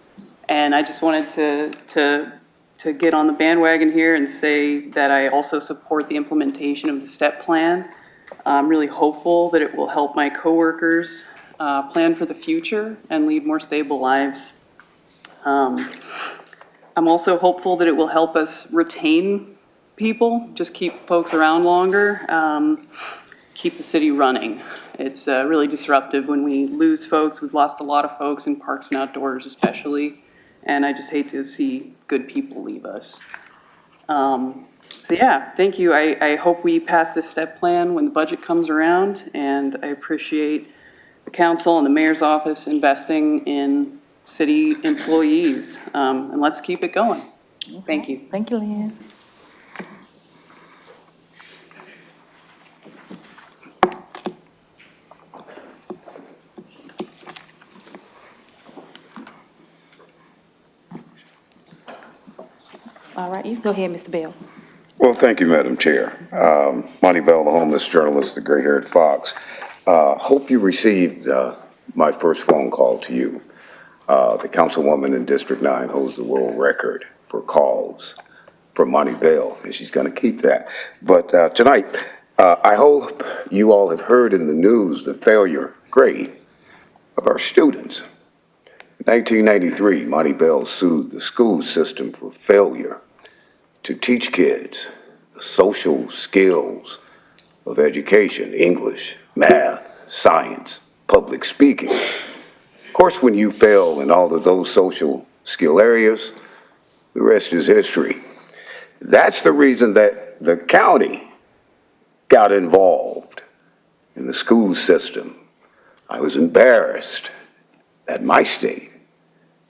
S20: and I just wanted to get on the bandwagon here and say that I also support the implementation of the STEP plan. I'm really hopeful that it will help my coworkers plan for the future and lead more stable lives. I'm also hopeful that it will help us retain people, just keep folks around longer, keep the city running. It's really disruptive when we lose folks. We've lost a lot of folks in Parks and Outdoors especially, and I just hate to see good people leave us. So yeah, thank you. I hope we pass this STEP plan when the budget comes around, and I appreciate the council and the mayor's office investing in city employees, and let's keep it going. Thank you.
S5: Thank you, Lynn. All right, you can go ahead, Mr. Bell.
S21: Well, thank you, Madam Chair. Monty Bell, the homeless journalist, the gray-haired fox. Hope you received my first phone call to you. The councilwoman in District 9 holds the world record for calls from Monty Bell, and she's going to keep that. But tonight, I hope you all have heard in the news the failure grade of our students. In 1993, Monty Bell sued the school system for failure to teach kids the social skills of education, English, math, science, public speaking. Of course, when you fail in all of those social skill areas, the rest is history. That's the reason that the county got involved in the school system. I was embarrassed that my state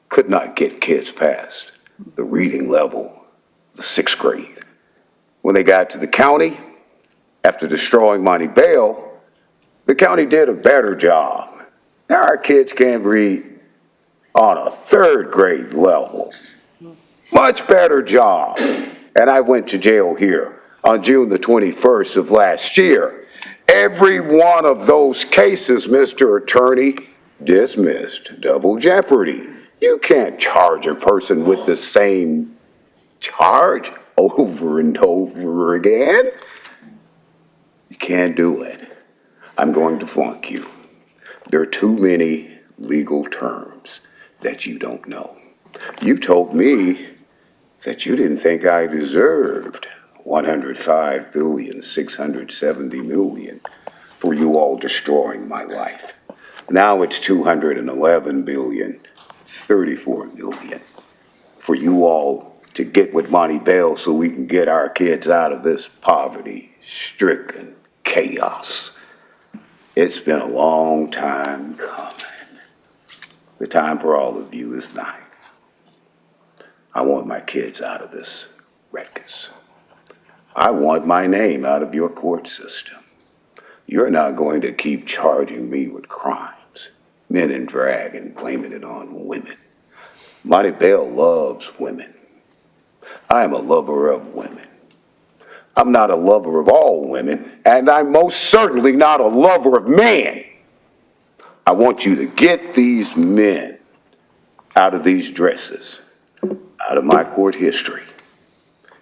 S21: could not get kids past the reading level, the 6th grade. When they got to the county, after destroying Monty Bell, the county did a better job. Now our kids can read on a 3rd grade level. Much better job. And I went to jail here on June the 21st of last year. Every one of those cases, Mr. Attorney, dismissed. Double jeopardy. You can't charge a person with the same charge over and over again. You can't do it. I'm going to flunk you. There are too many legal terms that you don't know. You told me that you didn't think I deserved $105,670,000,000 for you all destroying my life. Now it's $211,034,000,000 for you all to get with Monty Bell so we can get our kids out of this poverty-stricken chaos. It's been a long time coming. The time for all of you is nigh. I want my kids out of this ruckus. I want my name out of your court system. You're not going to keep charging me with crimes, men in drag, and blaming it on women. Monty Bell loves women. I am a lover of women. I'm not a lover of all women, and I'm most certainly not a lover of men. I want you to get these men out of these dresses, out of my court history,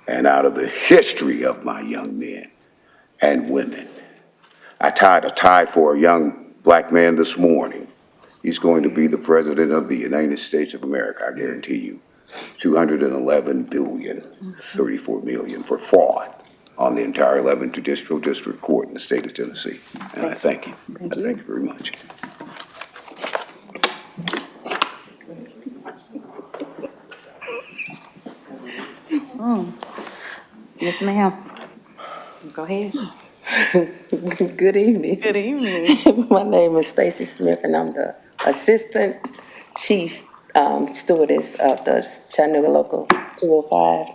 S21: and out of the history of my young men and women. I tied a tie for a young black man this morning. He's going to be the president of the United States of America, I guarantee you. 211 billion, 34 million for fraud on the entire 11th Judicial District Court in the state of Tennessee. And I thank you. I thank you very much.
S5: Yes, ma'am. Go ahead.
S4: Good evening.
S5: Good evening.
S4: My name is Stacy Smith, and I'm the Assistant Chief Stewardess of the Chattanooga Local 205.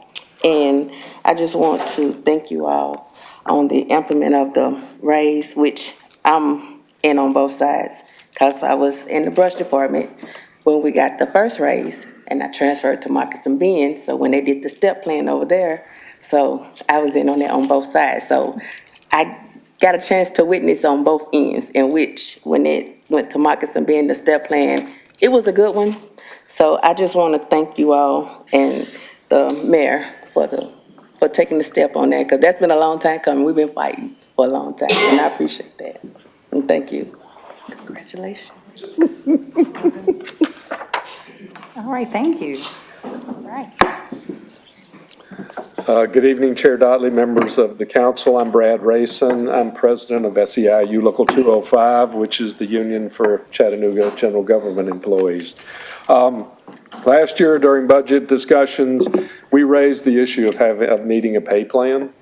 S4: And I just want to thank you all on the implement of the raise, which I'm in on both sides, because I was in the brush department when we got the first raise, and I transferred to Marcus and Ben, so when they did the step plan over there, so I was in on that on both sides. So I got a chance to witness on both ends, in which when it went to Marcus and Ben, the step plan, it was a good one. So I just want to thank you all and the mayor for taking the step on that, because that's been a long time coming. We've been fighting for a long time, and I appreciate that. And thank you. Congratulations.
S5: All right, thank you. All right.
S22: Good evening, Chair Dottley, members of the council. I'm Brad Rayson. I'm president of SEIU Local 205, which is the union for Chattanooga general government employees. Last year during budget discussions, we raised the issue of needing a pay plan,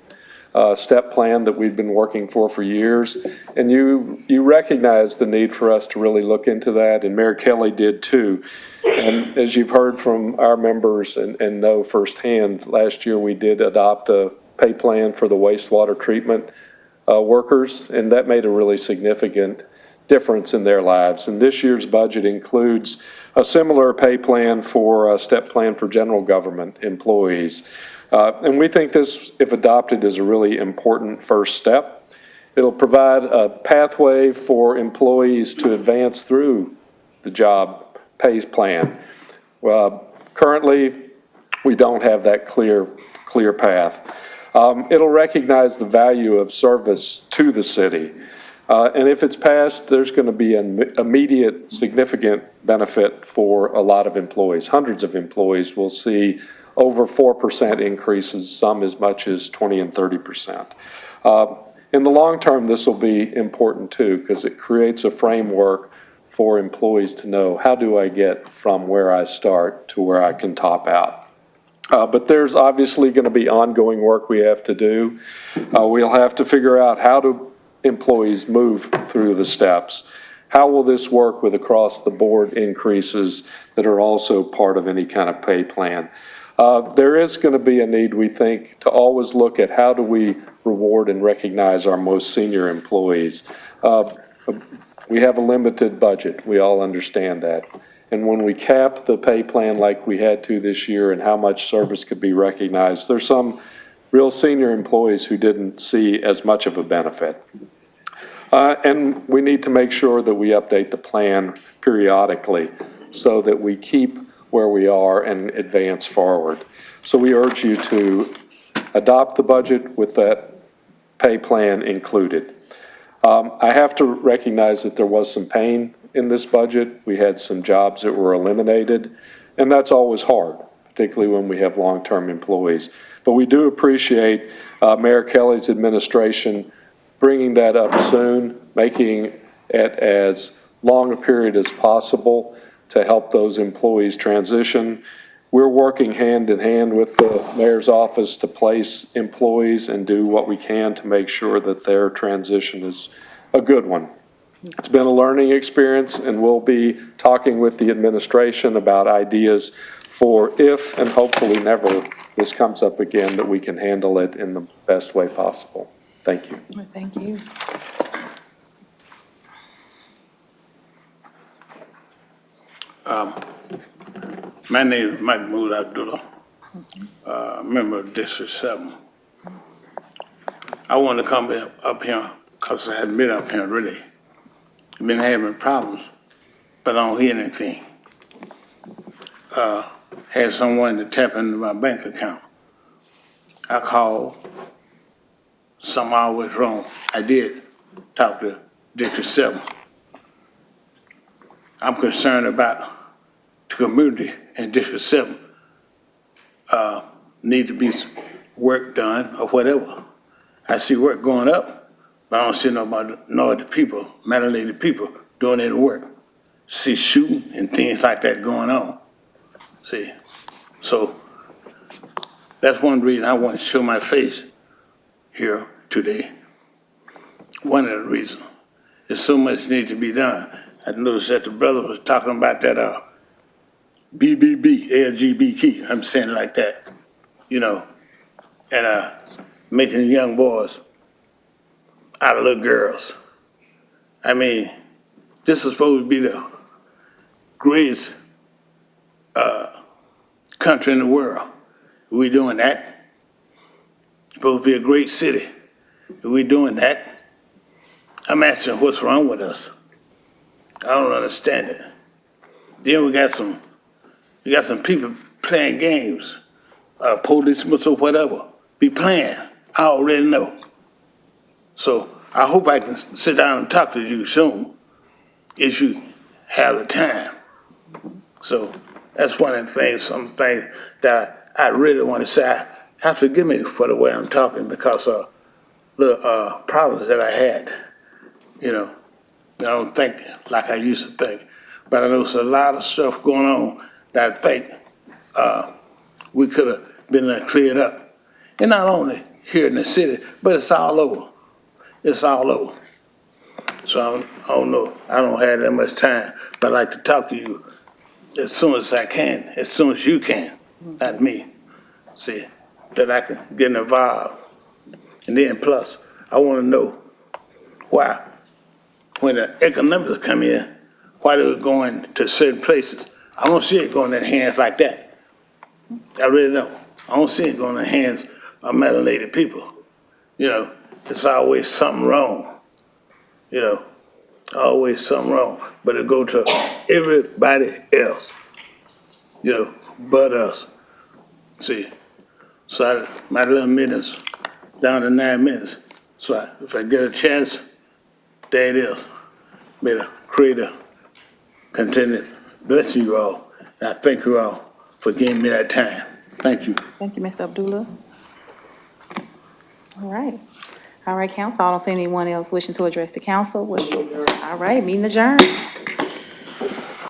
S22: step plan that we've been working for years. And you recognize the need for us to really look into that, and Mayor Kelly did too. And as you've heard from our members and know firsthand, last year we did adopt a pay plan for the wastewater treatment workers, and that made a really significant difference in their lives. And this year's budget includes a similar pay plan for a step plan for general government employees. And we think this, if adopted, is a really important first step. It'll provide a pathway for employees to advance through the job pays plan. Currently, we don't have that clear path. It'll recognize the value of service to the city. And if it's passed, there's going to be an immediate significant benefit for a lot of employees. Hundreds of employees will see over 4% increases, some as much as 20 and 30%. In the long term, this will be important too, because it creates a framework for employees to know, how do I get from where I start to where I can top out? But there's obviously going to be ongoing work we have to do. We'll have to figure out, how do employees move through the steps? How will this work with across-the-board increases that are also part of any kind of pay plan? There is going to be a need, we think, to always look at how do we reward and recognize our most senior employees. We have a limited budget. We all understand that. And when we cap the pay plan like we had to this year and how much service could be recognized, there's some real senior employees who didn't see as much of a benefit. And we need to make sure that we update the plan periodically so that we keep where we are and advance forward. So we urge you to adopt the budget with that pay plan included. I have to recognize that there was some pain in this budget. We had some jobs that were eliminated, and that's always hard, particularly when we have long-term employees. But we do appreciate Mayor Kelly's administration bringing that up soon, making it as long a period as possible to help those employees transition. We're working hand in hand with the mayor's office to place employees and do what we can to make sure that their transition is a good one. It's been a learning experience, and we'll be talking with the administration about ideas for if, and hopefully never, this comes up again, that we can handle it in the best way possible. Thank you.
S5: Thank you.
S23: My name is Mahmoud Abdullah, member of District 7. I want to come up here because I hadn't been up here really. I've been having problems, but I don't hear anything. Had someone to tap into my bank account. I called, something always wrong. I did. talk to District 7. I'm concerned about the community in District 7. Need to be work done or whatever. I see work going up, but I don't see nobody people, melanated people doing any work. See shooting and things like that going on. See, so that's one reason I want to show my face here today. One of the reasons. There's so much need to be done. I noticed that the brother was talking about that BBB, LGBT, I'm saying it like that, you know, and making young boys out of little girls. I mean, this is supposed to be the greatest country in the world. Are we doing that? It's supposed to be a great city. Are we doing that? I'm asking what's wrong with us. I don't understand it. Then we got some people playing games, policemen or whatever, be playing. I already know. So I hope I can sit down and talk to you soon, if you have the time. So that's one of the things, some things that I really want to say. Forgive me for the way I'm talking because of the problems that I had. You know, I don't think like I used to think, but I know there's a lot of stuff going on that I think we could have been cleared up. And not only here in the city, but it's all over. It's all over. So I don't know. I don't have that much time, but I'd like to talk to you as soon as I can, as soon as you can, not me. See, that I can get involved. And then plus, I want to know why, when the economics come in, why they're going to certain places. I don't see it going in hands like that. I really don't. I don't see it going in hands of melanated people. You know, it's always something wrong. You know, always something wrong. But it go to everybody else, you know, but us. See, so my little minutes down to 9 minutes. So if I get a chance, there it is. May the Creator continue blessing you all. And I thank you all for giving me that time. Thank you.
S5: Thank you, Mr. Abdullah. All right. All right, council, I don't see anyone else wishing to address the council. All right, meeting adjourned.